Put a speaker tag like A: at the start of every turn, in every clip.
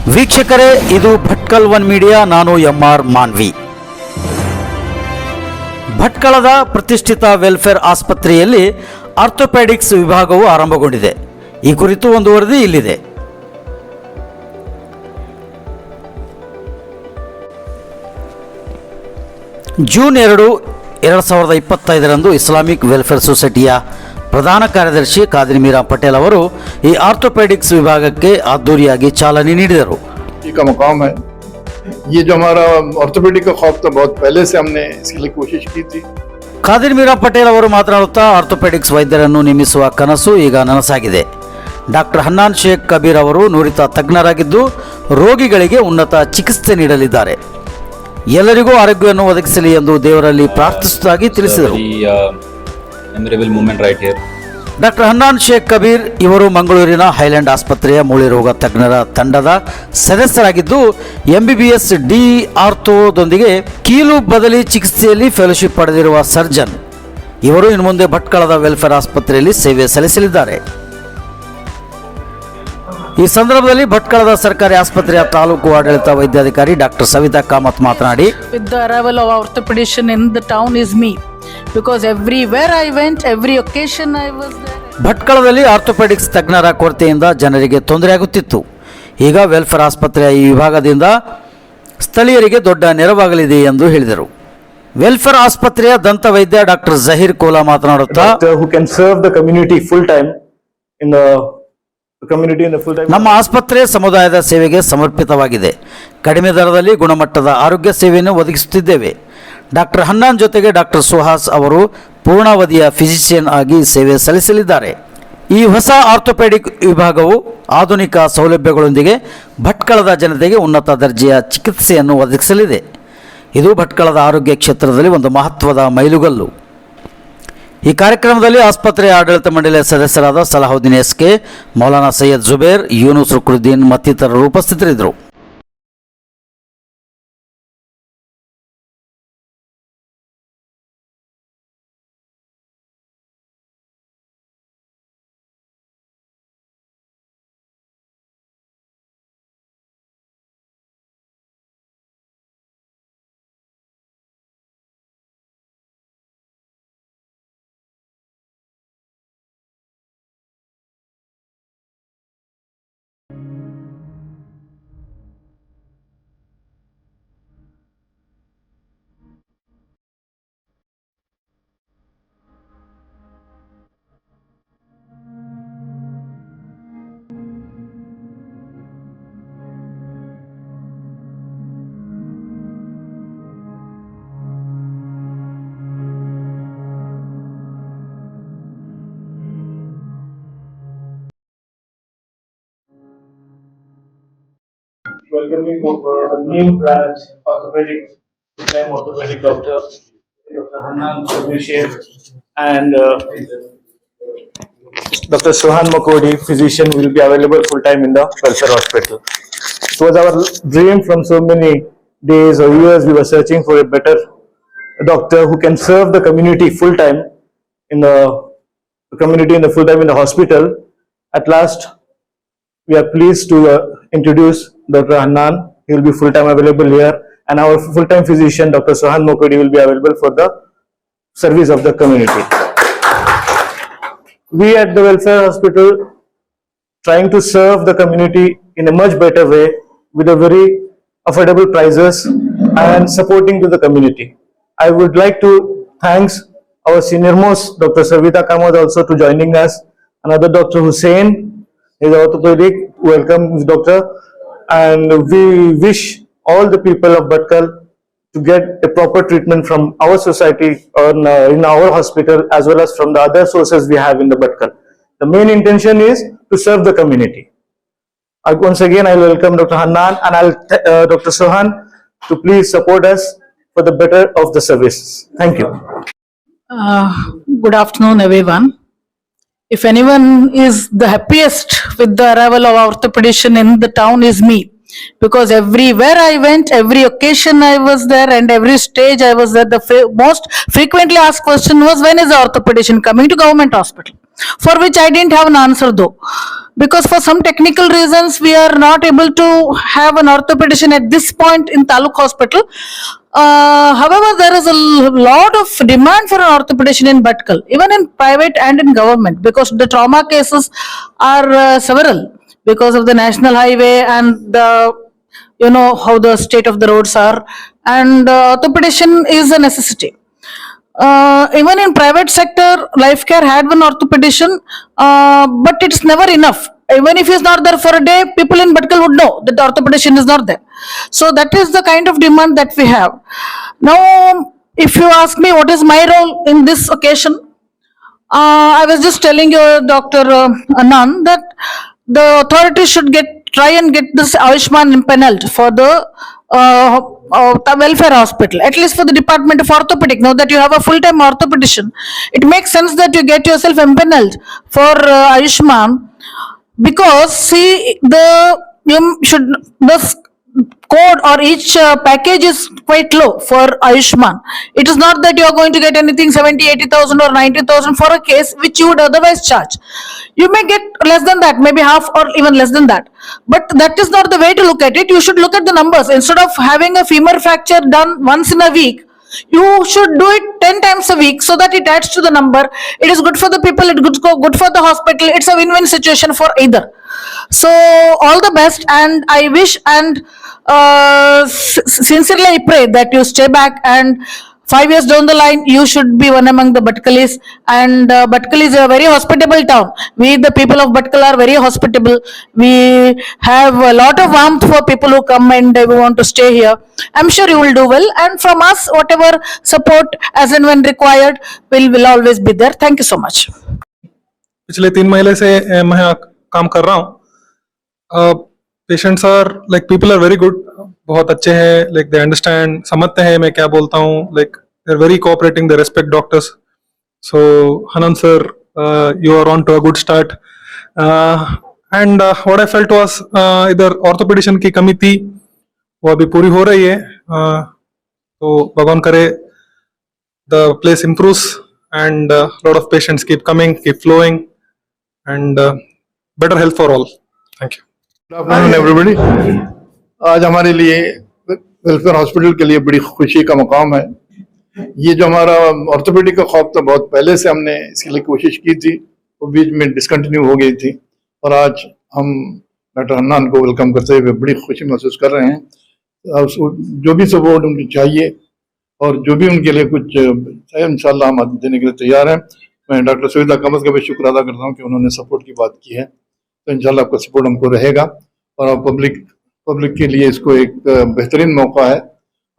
A: ವೀಕ್ಷಕರೇ, ಇದು Bhatkal one media. ನಾನು ಎಂಆರ್ ಮಾನ್ವಿ. ಭಟ್ಕಳದ ಪ್ರತಿಷ್ಠಿತ ವೆಲ್ಫೇರ್ ಆಸ್ಪತ್ರೆಯಲ್ಲಿ ಆರ್ಥೋಪೆಡಿಕ್ಸ್ ವಿಭಾಗವು ಆರಂಭಗೊಂಡಿದೆ. ಈ ಕುರಿತು ಒಂದು ವರದಿ ಇಲ್ಲಿದೆ. ಜೂನ್ 2, 2025ರಂದು ಇಸ್ಲಾಮಿಕ್ ವೆಲ್ಫೇರ್ ಸೊಸೈಟಿಯ ಪ್ರಧಾನ ಕಾರ್ಯದರ್ಶಿ ಕಾದಿರ್ ಮೀರಾ ಪಟೇಲ್ ಅವರು ಈ ಆರ್ಥೋಪೆಡಿಕ್ಸ್ ವಿಭಾಗಕ್ಕೆ ಅದ್ದೂರಿಯಾಗಿ ಚಾಲನೆ ನೀಡಿದರು. ಕಾದಿರ್ ಮೀರಾ ಪಟೇಲ್ ಅವರು ಮಾತನಾಡುತ್ತಾ, ಆರ್ಥೋಪೆಡಿಕ್ಸ್ ವೈದ್ಯರನ್ನು ನೇಮಿಸುವ ಕನಸು ಈಗ ನನಸಾಗಿದೆ. ಡಾಕ್ಟರ್ ಹನ್ನಾನ್ ಶೇಖ್ ಕಬೀರ್ ಅವರು ನುರಿತ ತಜ್ಞರಾಗಿದ್ದು ರೋಗಿಗಳಿಗೆ ಉನ್ನತ ಚಿಕಿತ್ಸೆ ನೀಡಲಿದ್ದಾರೆ. ಎಲ್ಲರಿಗೂ ಆರೋಗ್ಯವನ್ನು ಒದಗಿಸಲಿ ಎಂದು ದೇವರಲ್ಲಿ ಪ್ರಾರ್ಥಿಸುವುದಾಗಿ ತಿಳಿಸಿದರು. ಡಾಕ್ಟರ್ ಹನ್ನಾನ್ ಶೇಖ್ ಕಬೀರ್ ಇವರು ಮಂಗಳೂರಿನ ಹೈಲ್ಯಾಂಡ್ ಆಸ್ಪತ್ರೆಯ ಮೂಳೆ ರೋಗ ತಜ್ಞರ ತಂಡದ ಸದಸ್ಯರಾಗಿದ್ದು MBBS ಡಿ ಆರ್ಥೋದೊಂದಿಗೆ ಕೀಲು ಬದಲಿ ಚಿಕಿತ್ಸೆಯಲ್ಲಿ ಫೆಲೋಶಿಪ್ ಪಡೆದಿರುವ ಸರ್ಜನ್. ಇವರು ಇನ್ನು ಮುಂದೆ ಭಟ್ಕಳದ ವೆಲ್ಫೇರ್ ಆಸ್ಪತ್ರೆಯಲ್ಲಿ ಸೇವೆ ಸಲ್ಲಿಸಲಿದ್ದಾರೆ. ಈ ಸಂದರ್ಭದಲ್ಲಿ ಭಟ್ಕಳದ ಸರ್ಕಾರಿ ಆಸ್ಪತ್ರೆಯ ತಾಲೂಕು ಆಡಳಿತ ವೈದ್ಯಾಧಿಕಾರಿ ಡಾಕ್ಟರ್ ಸವಿತಾ ಕಾಮತ್ ಮಾತನಾಡಿ,
B: with the arrival of orthopedician in the town is me, because everywhere I went, every occasion I was there.
A: ಭಟ್ಕಳದಲ್ಲಿ ಆರ್ಥೋಪೆಡಿಕ್ಸ್ ತಜ್ಞರ ಕೊರತೆಯಿಂದ ಜನರಿಗೆ ತೊಂದರೆಯಾಗುತ್ತಿತ್ತು. ಈಗ ವೆಲ್ಫೇರ್ ಆಸ್ಪತ್ರೆಯ ಈ ವಿಭಾಗದಿಂದ ಸ್ಥಳೀಯರಿಗೆ ದೊಡ್ಡ ನೆರವಾಗಲಿದೆ ಎಂದು ಹೇಳಿದರು. ವೆಲ್ಫೇರ್ ಆಸ್ಪತ್ರೆಯ ದಂತ ವೈದ್ಯ ಡಾಕ್ಟರ್ ಜಹೀರ್ ಕೋಲಾ ಮಾತನಾಡುತ್ತಾ, ನಮ್ಮ ಆಸ್ಪತ್ರೆ ಸಮುದಾಯದ ಸೇವೆಗೆ ಸಮರ್ಪಿತವಾಗಿದೆ. ಕಡಿಮೆ ದರದಲ್ಲಿ ಗುಣಮಟ್ಟದ ಆರೋಗ್ಯ ಸೇವೆಯನ್ನು ಒದಗಿಸುತ್ತಿದ್ದೇವೆ. ಡಾಕ್ಟರ್ ಹನ್ನಾನ್ ಜೊತೆಗೆ ಡಾಕ್ಟರ್ ಸುಹಾಸ್ ಅವರು ಪೂರ್ಣಾವಧಿಯ ಫಿಸಿಷಿಯನ್ ಆಗಿ ಸೇವೆ ಸಲ್ಲಿಸಲಿದ್ದಾರೆ. ಈ ಹೊಸ ಆರ್ಥೋಪೆಡಿಕ್ ವಿಭಾಗವು ಆಧುನಿಕ ಸೌಲಭ್ಯಗಳೊಂದಿಗೆ ಭಟ್ಕಳದ ಜನತೆಗೆ ಉನ್ನತ ದರ್ಜೆಯ ಚಿಕಿತ್ಸೆಯನ್ನು ಒದಗಿಸಲಿದೆ. ಇದು ಭಟ್ಕಳದ ಆರೋಗ್ಯ ಕ್ಷೇತ್ರದಲ್ಲಿ ಒಂದು ಮಹತ್ವದ ಮೈಲುಗಲ್ಲು. ಈ ಕಾರ್ಯಕ್ರಮದಲ್ಲಿ ಆಸ್ಪತ್ರೆಯ ಆಡಳಿತ ಮಂಡಳಿಯ ಸದಸ್ಯರಾದ ಸಲಾಹುದ್ದೀನ್ SK, ಮೌಲಾನಾ ಸೈಯದ್ ಜುಬೇರ್, ಯೂನುಸ್ ರುಕ್ನುದ್ದೀನ್ ಮತ್ತಿತರರು ಉಪಸ್ಥಿತರಿದ್ದರು.
C: Welcoming new branch orthopedic doctor Hannaan Sheikh and Dr. Suhan Makodi, physician, will be available full time in the welfare hospital. It was our dream from so many days or years. We were searching for a better doctor who can serve the community full time in the community in the full time in the hospital. At last, we are pleased to introduce Dr. Hannaan. He will be full-time available here, and our full-time physician, Dr. Suhan Makodi, will be available for the service of the community. We at the welfare hospital trying to serve the community in a much better way with a very affordable prices and supporting to the community. I would like to thanks our senior most Dr. Savita Kamad also to joining us. Another Dr. Hussain is orthopedic. Welcome, doctor. And we wish all the people of Bhatkal to get a proper treatment from our society or in our hospital, as well as from the other sources we have in the Bhatkal. The main intention is to serve the community. Once again, I will welcome Dr. Hannaan, and I'll Dr. Suhan to please support us for the better of the services. Thank you.
B: Good afternoon, everyone. If anyone is the happiest with the arrival of orthopedician in the town is me, because everywhere I went, every occasion I was there, and every stage I was there. The most frequently asked question was, when is the orthopedician coming to government hospital? For which I didn't have an answer though, because for some technical reasons we are not able to have an orthopedician at this point in Taluk Hospital. However, there is a lot of demand for an orthopedician in Bhatkal, even in private and in government, because the trauma cases are several because of the national highway and you know how the state of the roads are, and orthopedician is a necessity. Even in private sector, Life Care had one orthopedician, but it's never enough. Even if he's not there for a day, people in Bhatkal would know that the orthopedician is not there. So that is the kind of demand that we have. Now, if you ask me what is my role in this occasion, I was just telling you, Dr. Anand, that the authorities should try and get this Ayushman impaneled for the welfare hospital, at least for the department of orthopedic. Now that you have a full-time orthopedician, it makes sense that you get yourself impaneled for Ayushman, because see, the code or each package is quite low for Ayushman. It is not that you are going to get anything 70, 80,000 or 90,000 for a case which you would otherwise charge. You may get less than that, maybe half or even less than that. But that is not the way to look at it. You should look at the numbers. Instead of having a femur fracture done once in a week, you should do it 10 times a week, so that it adds to the number. It is good for the people, it is good for the hospital. It's a win-win situation for either. So all the best, and I wish and sincerely I pray that you stay back, and 5 years down the line you should be one among the Bhatkalis. And Bhatkal is a very hospitable town. We, the people of Bhatkal, are very hospitable. We have a lot of warmth for people who come and we want to stay here. I'm sure you will do well, and from us whatever support as and when required will always be there. Thank you so much.
D: पिछले 3 महीने से मैं यहाँ काम कर रहा हूँ. Patients are like people are very good, बहुत अच्छे हैं, लाइक दे अंडरस्टैंड, समझते हैं मैं क्या बोलता हूँ, like they are very cooperating, they respect doctors. So Hanan sir, you are on to a good start. And what I felt was, इधर ऑर्थोपेडिशियन की कमी थी, वो अभी पूरी हो रही है. तो भगवान करे the place improves and lot of patients keep coming, keep flowing, and better health for all. Thank you.
E: Good afternoon everybody. आज हमारे लिए वेलफेयर हॉस्पिटल के लिए बड़ी खुशी का मकाम है. ये जो हमारा ऑर्थोपेडिक का खौफ था, बहुत पहले से हमने इसके लिए कोशिश की थी, वो बीच में डिसकंटिन्यू हो गई थी, और आज हम डॉक्टर हन्नान को वेलकम करते हुए बड़ी खुशी महसूस कर रहे हैं. जो भी सपोर्ट उनकी चाहिए और जो भी उनके लिए कुछ चाहिए, इंशाल्लाह हम देने के लिए तैयार हैं. मैं डॉक्टर सुविधा कामत का भी शुक्र अदा करता हूँ कि उन्होंने सपोर्ट की बात की है. तो इंशाल्लाह आपका सपोर्ट हमको रहेगा, और पब्लिक के लिए इसको एक बेहतरीन मौका है,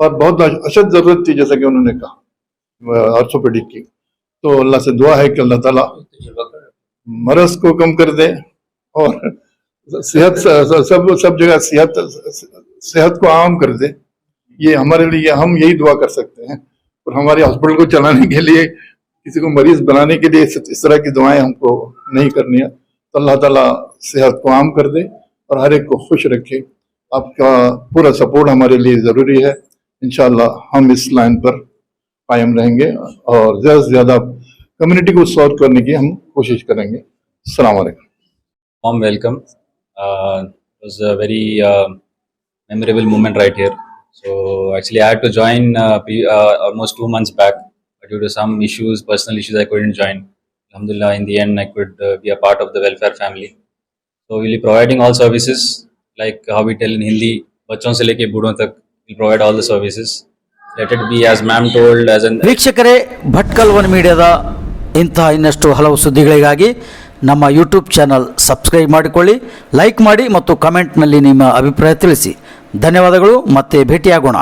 E: और बहुत अशद ज़रूरत थी, जैसा कि उन्होंने कहा, ऑर्थोपेडिक की. तो अल्लाह से दुआ है कि अल्लाह ताला मरज़ को कम कर दे, और सेहत सब जगह सेहत को आम कर दे. ये हमारे लिए, हम यही दुआ कर सकते हैं. और हमारे हॉस्पिटल को चलाने के लिए, किसी को मरीज बनाने के लिए इस तरह की दुआएं हमको नहीं करनी है. तो अल्लाह ताला सेहत को आम कर दे और हर एक को खुश रखे. आपका पूरा सपोर्ट हमारे लिए ज़रूरी है. इंशाल्लाह हम इस लाइन पर कायम रहेंगे, और ज़्यादा से ज़्यादा कम्युनिटी को सॉल्व करने की हम कोशिश करेंगे. अस्सलाम वालेकुम.
F: Warm welcome. It was a very memorable moment right here. So actually I had to join almost 2 months back, but due to some issues, personal issues, I couldn't join. Alhamdulillah, in the end I could be a part of the welfare family. So we'll be providing all services, like how we tell in Hindi, bachon se leke boodon tak, we'll provide all the services. Let it be as ma'am told, as an
A: ವೀಕ್ಷಕರೇ, Bhatkal one ಮೀಡಿಯಾದ ಇಂತಹ ಇನ್ನಷ್ಟು ಹಲವು ಸುದ್ದಿಗಳಿಗಾಗಿ ನಮ್ಮ YouTube channel subscribe ಮಾಡಿಕೊಳ್ಳಿ, like ಮಾಡಿ ಮತ್ತು ಕಮೆಂಟ್ನಲ್ಲಿ ನಿಮ್ಮ ಅಭಿಪ್ರಾಯ ತಿಳಿಸಿ. ಧನ್ಯವಾದಗಳು, ಮತ್ತೆ ಭೇಟಿಯಾಗೋಣ.